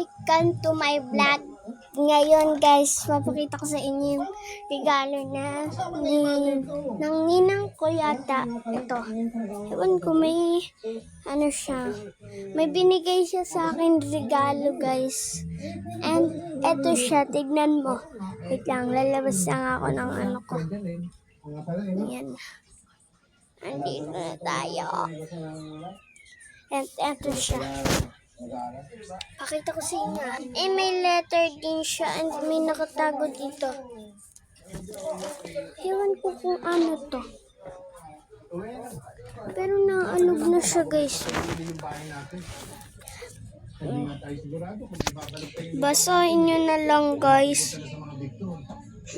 welcome to my vlog. Ngayon guys, mapakita ko sa inyo yung regalo ng ninang ko yata. Ito. Ewan ko, may ano siya. May binigay siya sa akin regalo guys. And ito siya, tignan mo. Wait lang, lalabas lang ako ng ano ko. Ayan. Andito na tayo. And ito siya. Pakita ko sa inyo. May letter din siya and may nakatago dito. Ewan ko kung ano to. Pero naalog na siya guys. Basahin nyo na lang guys.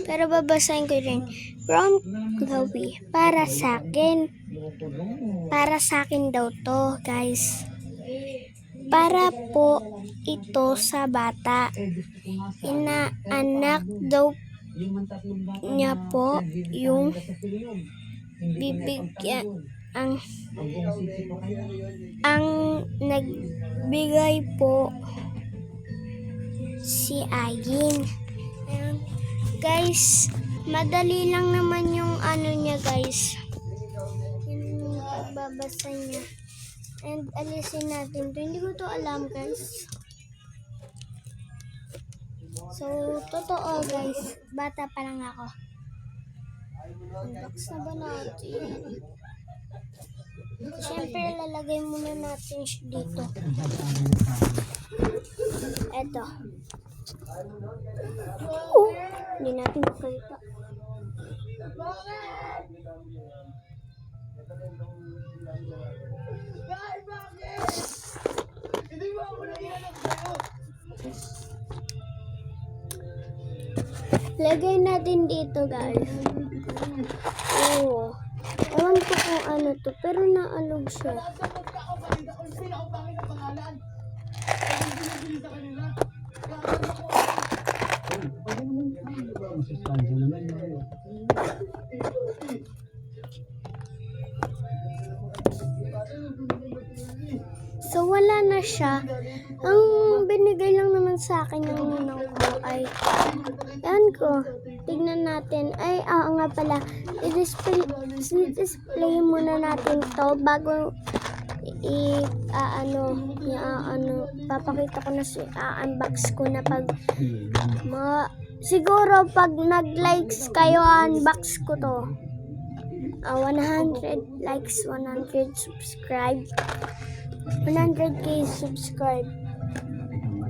Pero babasahin ko rin. From Chloe. Para sa akin. Para sa akin daw to guys. Para po ito sa bata. Inaanak daw niya po yung bibigyan. Ang nagbigay po si Ayin. Guys, madali lang naman yung ano niya guys. Yung pagbabasa niya. And alisin natin to. Hindi ko to alam guys. So, totoo guys. Bata pa lang ako. Unbox na ba natin? Siyempre, lalagay muna natin siya dito. Eto. Hindi natin makita. Lagay natin dito guys. Oo. Ewan ko kung ano to, pero naalog siya. So wala na siya. Ang binigay lang naman sa akin ng ninang ko ay yan ko. Tignan natin. Ay, nga pala. I-display muna natin to bago papakita ko na unbox ko na pag siguro pag nag-likes kayo, unbox ko to. 100 likes, 100 subscribe. 100k subscribe.